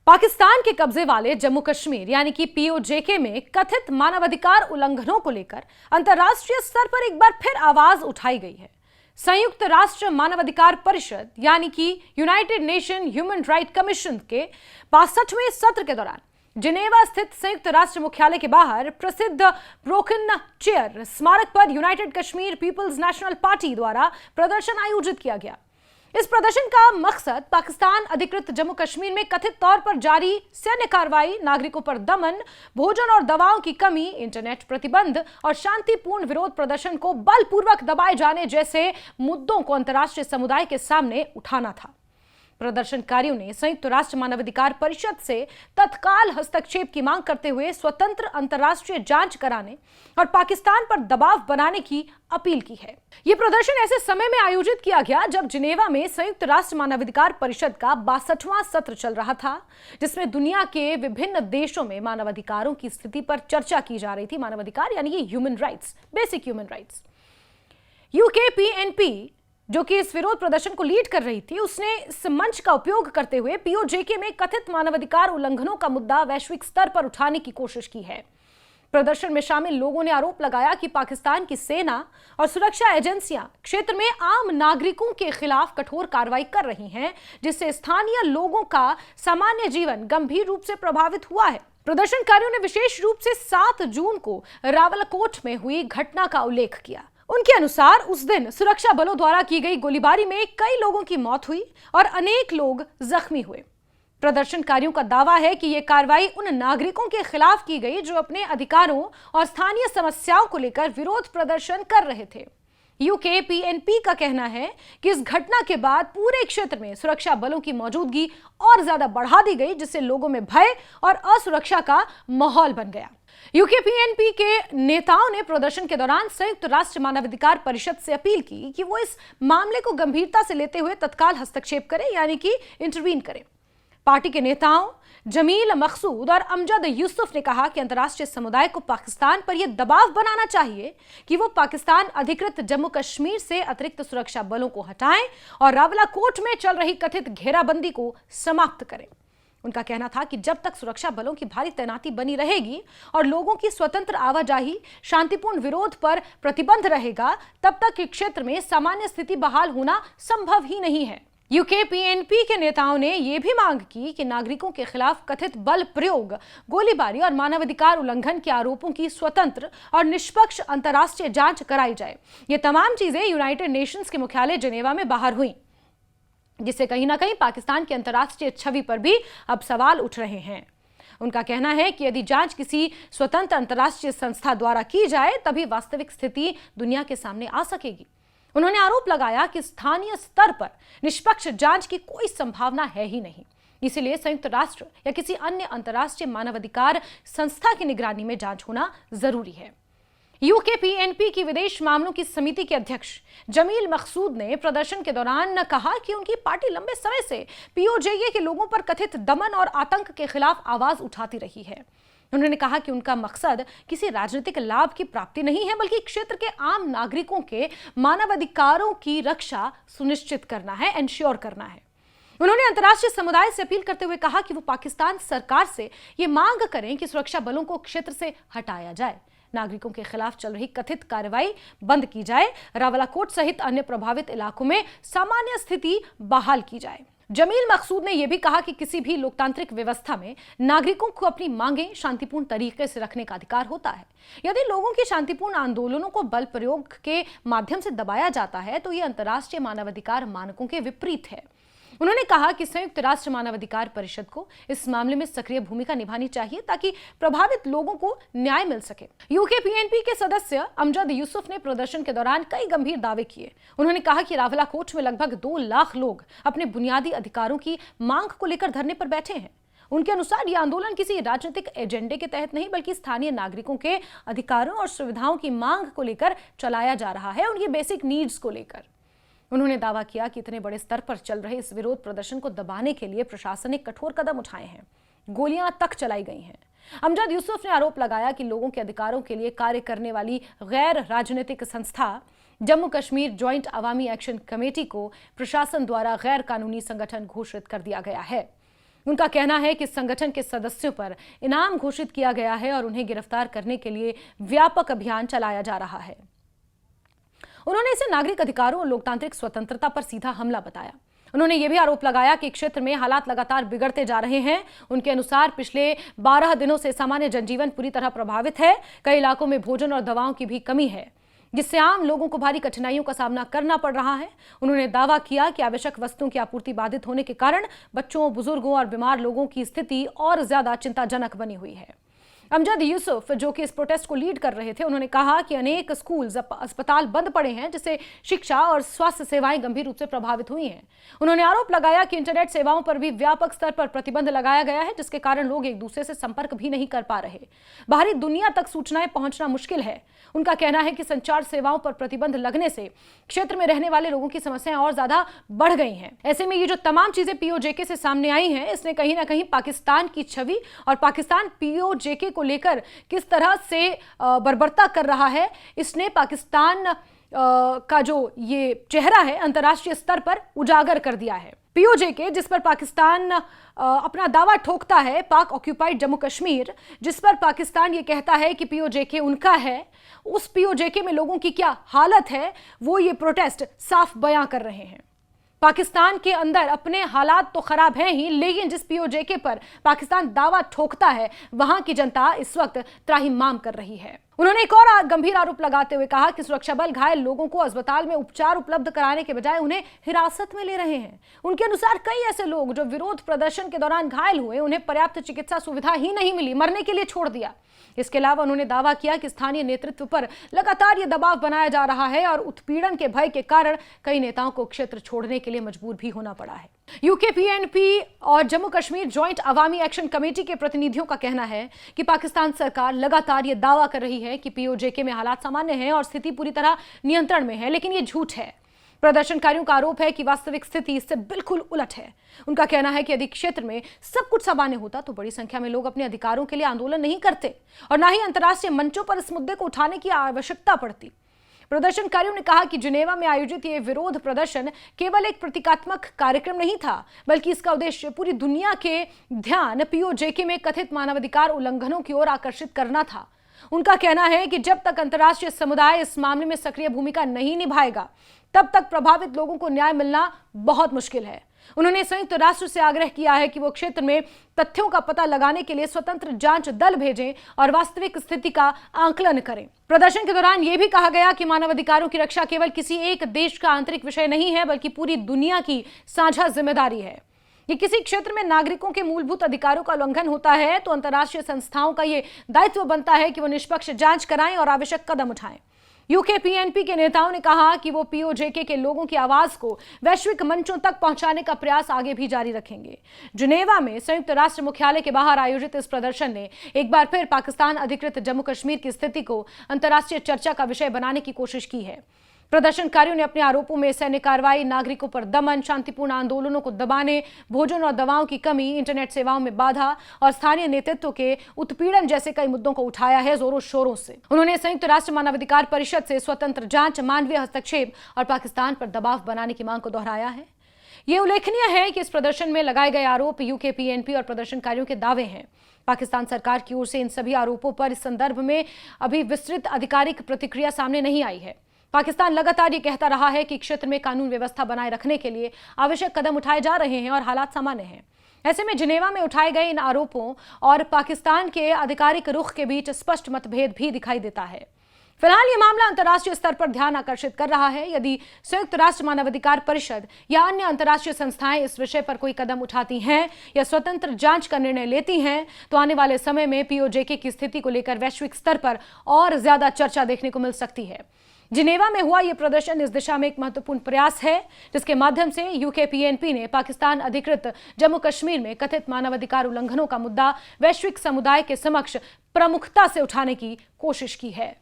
पाकिस्तान के कब्जे वाले जम्मू कश्मीर यानी कि पीओजेके में कथित मानवाधिकार उल्लंघनों को लेकर अंतर्राष्ट्रीय स्तर पर एक बार फिर आवाज उठाई गई है। संयुक्त राष्ट्र मानवाधिकार परिषद यानी कि United nation human right commission के 62वें सत्र के दौरान जिनेवा स्थित संयुक्त राष्ट्र मुख्यालय के बाहर प्रसिद्ध ब्रोकन चेयर स्मारक पर United Kashmir People's National Party द्वारा प्रदर्शन आयोजित किया गया। इस प्रदर्शन का मकसद पाकिस्तान अधिकृत जम्मू कश्मीर में कथित तौर पर जारी सैन्य कार्रवाई, नागरिकों पर दमन, भोजन और दवाओं की कमी, इंटरनेट प्रतिबंध और शांतिपूर्ण विरोध प्रदर्शन को बलपूर्वक दबाए जाने जैसे मुद्दों को अंतर्राष्ट्रीय समुदाय के सामने उठाना था। प्रदर्शनकारियों ने संयुक्त राष्ट्र मानवाधिकार परिषद से तत्काल हस्तक्षेप की मांग करते हुए स्वतंत्र अंतर्राष्ट्रीय जांच कराने और पाकिस्तान पर दबाव बनाने की अपील की है। यह प्रदर्शन ऐसे समय में आयोजित किया गया जब जिनेवा में संयुक्त राष्ट्र मानवाधिकार परिषद का 62वां सत्र चल रहा था, जिसमें दुनिया के विभिन्न देशों में मानवाधिकारों की स्थिति पर चर्चा की जा रही थी। मानवाधिकार यानी कि human rights, basic human rights. UKPNP जो कि इस विरोध प्रदर्शन को लीड कर रही थी, उसने इस मंच का उपयोग करते हुए पीओजेके में कथित मानवाधिकार उल्लंघनों का मुद्दा वैश्विक स्तर पर उठाने की कोशिश की है। प्रदर्शन में शामिल लोगों ने आरोप लगाया कि पाकिस्तान की सेना और सुरक्षा एजेंसियां क्षेत्र में आम नागरिकों के खिलाफ कठोर कार्रवाई कर रही हैं, जिससे स्थानीय लोगों का सामान्य जीवन गंभीर रूप से प्रभावित हुआ है। प्रदर्शनकारियों ने विशेष रूप से 7 जून को रावलकोट में हुई घटना का उल्लेख किया। उनके अनुसार उस दिन सुरक्षा बलों द्वारा की गई गोलीबारी में कई लोगों की मौत हुई और अनेक लोग जख्मी हुए। प्रदर्शनकारियों का दावा है कि यह कार्रवाई उन नागरिकों के खिलाफ की गई जो अपने अधिकारों और स्थानीय समस्याओं को लेकर विरोध प्रदर्शन कर रहे थे। यूकेपीएनपी का कहना है कि इस घटना के बाद पूरे क्षेत्र में सुरक्षा बलों की मौजूदगी और ज्यादा बढ़ा दी गई, जिससे लोगों में भय और असुरक्षा का माहौल बन गया। यूकेपीएनपी के नेताओं ने प्रदर्शन के दौरान संयुक्त राष्ट्र मानवाधिकार परिषद से अपील की कि वो इस मामले को गंभीरता से लेते हुए तत्काल हस्तक्षेप करें, यानी कि इंटरवीन करें। पार्टी के नेताओं जमील मकसूद और अमजद यूसुफ ने कहा कि अंतर्राष्ट्रीय समुदाय को पाकिस्तान पर यह दबाव बनाना चाहिए कि वो पाकिस्तान अधिकृत जम्मू कश्मीर से अतिरिक्त सुरक्षा बलों को हटाएं और रावलाकोट में चल रही कथित घेराबंदी को समाप्त करें। उनका कहना था कि जब तक सुरक्षा बलों की भारी तैनाती बनी रहेगी और लोगों की स्वतंत्र आवाजाही, शांतिपूर्ण विरोध पर प्रतिबंध रहेगा, तब तक क्षेत्र में सामान्य स्थिति बहाल होना संभव ही नहीं है। यूकेपीएनपी के नेताओं ने यह भी मांग की कि नागरिकों के खिलाफ कथित बल प्रयोग, गोलीबारी और मानवाधिकार उल्लंघन के आरोपों की स्वतंत्र और निष्पक्ष अंतर्राष्ट्रीय जांच कराई जाए। ये तमाम चीजें यूनाइटेड नेशंस के मुख्यालय जिनेवा में बाहर हुई, जिससे कहीं ना कहीं पाकिस्तान की अंतर्राष्ट्रीय छवि पर भी अब सवाल उठ रहे हैं। उनका कहना है कि यदि जांच किसी स्वतंत्र अंतर्राष्ट्रीय संस्था द्वारा की जाए तभी वास्तविक स्थिति दुनिया के सामने आ सकेगी। उन्होंने आरोप लगाया कि स्थानीय स्तर पर निष्पक्ष जांच की कोई संभावना है ही नहीं, इसीलिए संयुक्त राष्ट्र या किसी अन्य अंतर्राष्ट्रीय मानवाधिकार संस्था की निगरानी में जांच होना जरूरी है। यूकेपीएनपी की विदेश मामलों की समिति के अध्यक्ष जमील मकसूद ने प्रदर्शन के दौरान कहा कि उनकी पार्टी लंबे समय से पीओजेके के लोगों पर कथित दमन और आतंक के खिलाफ आवाज उठाती रही है। उन्होंने कहा कि उनका मकसद किसी राजनीतिक लाभ की प्राप्ति नहीं है, बल्कि क्षेत्र के आम नागरिकों के मानवाधिकारों की रक्षा सुनिश्चित करना है, एंश्योर करना है। उन्होंने अंतर्राष्ट्रीय समुदाय से अपील करते हुए कहा कि वो पाकिस्तान सरकार से ये मांग करें कि सुरक्षा बलों को क्षेत्र से हटाया जाए, नागरिकों के खिलाफ चल रही कथित कार्रवाई बंद की जाए, रावलाकोट सहित अन्य प्रभावित इलाकों में सामान्य स्थिति बहाल की जाए। जमील मकसूद ने यह भी कहा कि किसी भी लोकतांत्रिक व्यवस्था में नागरिकों को अपनी मांगें शांतिपूर्ण तरीके से रखने का अधिकार होता है। यदि लोगों के शांतिपूर्ण आंदोलनों को बल प्रयोग के माध्यम से दबाया जाता है तो यह अंतर्राष्ट्रीय मानवाधिकार मानकों के विपरीत है। उन्होंने कहा कि संयुक्त राष्ट्र मानवाधिकार परिषद को इस मामले में सक्रिय भूमिका निभानी चाहिए ताकि प्रभावित लोगों को न्याय मिल सके। यूकेपीएनपी के सदस्य अमजद यूसुफ ने प्रदर्शन के दौरान कई गंभीर दावे किए। उन्होंने कहा कि रावलाकोट में लगभग 2 लाख लोग अपने बुनियादी अधिकारों की मांग को लेकर धरने पर बैठे हैं। उनके अनुसार यह आंदोलन किसी राजनीतिक एजेंडे के तहत नहीं, बल्कि स्थानीय नागरिकों के अधिकारों और सुविधाओं की मांग को लेकर चलाया जा रहा है, उनकी बेसिक नीड्स को लेकर। उन्होंने दावा किया कि इतने बड़े स्तर पर चल रहे इस विरोध प्रदर्शन को दबाने के लिए प्रशासन ने कठोर कदम उठाए हैं, गोलियां तक चलाई गई हैं। अमजद यूसुफ ने आरोप लगाया कि लोगों के अधिकारों के लिए कार्य करने वाली गैर राजनीतिक संस्था जम्मू कश्मीर ज्वाइंट अवामी एक्शन कमेटी को प्रशासन द्वारा गैर कानूनी संगठन घोषित कर दिया गया है। उनका कहना है कि संगठन के सदस्यों पर इनाम घोषित किया गया है और उन्हें गिरफ्तार करने के लिए व्यापक अभियान चलाया जा रहा है। उन्होंने इसे नागरिक अधिकारों और लोकतांत्रिक स्वतंत्रता पर सीधा हमला बताया। उन्होंने यह भी आरोप लगाया कि क्षेत्र में हालात लगातार बिगड़ते जा रहे हैं। उनके अनुसार पिछले 12 दिनों से सामान्य जनजीवन पूरी तरह प्रभावित है। कई इलाकों में भोजन और दवाओं की भी कमी है, जिससे आम लोगों को भारी कठिनाइयों का सामना करना पड़ रहा है। उन्होंने दावा किया कि आवश्यक वस्तुओं की आपूर्ति बाधित होने के कारण बच्चों, बुजुर्गों और बीमार लोगों की स्थिति और ज्यादा चिंताजनक बनी हुई है। अमजद यूसुफ, जो कि इस प्रोटेस्ट को लीड कर रहे थे, उन्होंने कहा कि अनेक स्कूल, अस्पताल बंद पड़े हैं, जिससे शिक्षा और स्वास्थ्य सेवाएं गंभीर रूप से प्रभावित हुई हैं। उन्होंने आरोप लगाया कि इंटरनेट सेवाओं पर भी व्यापक स्तर पर प्रतिबंध लगाया गया है, जिसके कारण लोग एक दूसरे से संपर्क भी नहीं कर पा रहे। बाहरी दुनिया तक सूचनाएं पहुंचना मुश्किल है। उनका कहना है कि संचार सेवाओं पर प्रतिबंध लगने से क्षेत्र में रहने वाले लोगों की समस्याएं और ज्यादा बढ़ गई हैं। ऐसे में ये जो तमाम चीजें पीओजेके से सामने आई हैं, इसने कहीं ना कहीं पाकिस्तान की छवि और पाकिस्तान पीओजेके को लेकर किस तरह से बर्बरता कर रहा है, इसने पाकिस्तान का जो ये चेहरा है अंतर्राष्ट्रीय स्तर पर उजागर कर दिया है। पीओजेके, जिस पर पाकिस्तान अपना दावा ठोकता है, पाक ऑक्यूपाइड जम्मू कश्मीर, जिस पर पाकिस्तान ये कहता है कि पीओजेके उनका है, उस पीओजेके में लोगों की क्या हालत है वो ये प्रोटेस्ट साफ बयां कर रहे हैं। पाकिस्तान के अंदर अपने हालात तो खराब हैं ही, लेकिन जिस पीओजेके पर पाकिस्तान दावा ठोकता है वहां की जनता इस वक्त त्राहिमाम कर रही है। उन्होंने एक और गंभीर आरोप लगाते हुए कहा कि सुरक्षा बल घायल लोगों को अस्पताल में उपचार उपलब्ध कराने के बजाय उन्हें हिरासत में ले रहे हैं। उनके अनुसार कई ऐसे लोग जो विरोध प्रदर्शन के दौरान घायल हुए, उन्हें पर्याप्त चिकित्सा सुविधा ही नहीं मिली, मरने के लिए छोड़ दिया। इसके अलावा उन्होंने दावा किया कि स्थानीय नेतृत्व पर लगातार यह दबाव बनाया जा रहा है और उत्पीड़न के भय के कारण कई नेताओं को क्षेत्र छोड़ने के लिए मजबूर भी होना पड़ा है। यूकेपीएनपी और जम्मू कश्मीर जॉइंट अवामी एक्शन कमेटी के प्रतिनिधियों का कहना है कि पाकिस्तान सरकार लगातार यह दावा कर रही है कि पीओजेके में हालात सामान्य हैं और स्थिति पूरी तरह नियंत्रण में है, लेकिन यह झूठ है। प्रदर्शनकारियों का आरोप है कि वास्तविक स्थिति इससे बिल्कुल उलट है। उनका कहना है कि यदि क्षेत्र में सब कुछ सामान्य होता तो बड़ी संख्या में लोग अपने अधिकारों के लिए आंदोलन नहीं करते और न ही अंतर्राष्ट्रीय मंचों पर इस मुद्दे को उठाने की आवश्यकता पड़ती। प्रदर्शनकारियों ने कहा कि जिनेवा में आयोजित ये विरोध प्रदर्शन केवल एक प्रतीकात्मक कार्यक्रम नहीं था, बल्कि इसका उद्देश्य पूरी दुनिया के ध्यान पीओजेके में कथित मानवाधिकार उल्लंघनों की ओर आकर्षित करना था। उनका कहना है कि जब तक अंतर्राष्ट्रीय समुदाय इस मामले में सक्रिय भूमिका नहीं निभाएगा, तब तक प्रभावित लोगों को न्याय मिलना बहुत मुश्किल है। उन्होंने संयुक्त राष्ट्र से आग्रह किया है कि वो क्षेत्र में तथ्यों का पता लगाने के लिए स्वतंत्र जांच दल भेजें और वास्तविक स्थिति का आकलन करें। प्रदर्शन के दौरान यह भी कहा गया कि मानवाधिकारों की रक्षा केवल किसी एक देश का आंतरिक विषय नहीं है, बल्कि पूरी दुनिया की साझा जिम्मेदारी है। ये किसी क्षेत्र में नागरिकों के मूलभूत अधिकारों का उल्लंघन होता है तो अंतर्राष्ट्रीय संस्थाओं का ये दायित्व बनता है कि वो निष्पक्ष जांच कराएं और आवश्यक कदम उठाएं। यूकेपीएनपी के नेताओं ने कहा कि वो पीओजेके के लोगों की आवाज को वैश्विक मंचों तक पहुंचाने का प्रयास आगे भी जारी रखेंगे। जिनेवा में संयुक्त राष्ट्र मुख्यालय के बाहर आयोजित इस प्रदर्शन ने एक बार फिर पाकिस्तान अधिकृत जम्मू कश्मीर की स्थिति को अंतर्राष्ट्रीय चर्चा का विषय बनाने की कोशिश की है। प्रदर्शनकारियों ने अपने आरोपों में सैन्य कार्रवाई, नागरिकों पर दमन, शांतिपूर्ण आंदोलनों को दबाने, भोजन और दवाओं की कमी, इंटरनेट सेवाओं में बाधा और स्थानीय नेतृत्व के उत्पीड़न जैसे कई मुद्दों को उठाया है जोरों शोरों से। उन्होंने संयुक्त राष्ट्र मानवाधिकार परिषद से स्वतंत्र जांच, मानवीय हस्तक्षेप और पाकिस्तान पर दबाव बनाने की मांग को दोहराया है। ये उल्लेखनीय है कि इस प्रदर्शन में लगाए गए आरोप यूकेपीएनपी और प्रदर्शनकारियों के दावे हैं। पाकिस्तान सरकार की ओर से इन सभी आरोपों पर इस संदर्भ में अभी विस्तृत आधिकारिक प्रतिक्रिया सामने नहीं आई है। पाकिस्तान लगातार ये कहता रहा है कि क्षेत्र में कानून व्यवस्था बनाए रखने के लिए आवश्यक कदम उठाए जा रहे हैं और हालात सामान्य हैं। ऐसे में जिनेवा में उठाए गए इन आरोपों और पाकिस्तान के आधिकारिक रुख के बीच स्पष्ट मतभेद भी दिखाई देता है। फिलहाल ये मामला अंतर्राष्ट्रीय स्तर पर ध्यान आकर्षित कर रहा है। यदि संयुक्त राष्ट्र मानवाधिकार परिषद या अन्य अंतर्राष्ट्रीय संस्थाएं इस विषय पर कोई कदम उठाती हैं या स्वतंत्र जांच का निर्णय लेती हैं, तो आने वाले समय में पीओजेके की स्थिति को लेकर वैश्विक स्तर पर और ज्यादा चर्चा देखने को मिल सकती है। जिनेवा में हुआ यह प्रदर्शन इस दिशा में एक महत्वपूर्ण प्रयास है, जिसके माध्यम से यूकेपीएनपी ने पाकिस्तान अधिकृत जम्मू कश्मीर में कथित मानवाधिकार उल्लंघनों का मुद्दा वैश्विक समुदाय के समक्ष प्रमुखता से उठाने की कोशिश की है।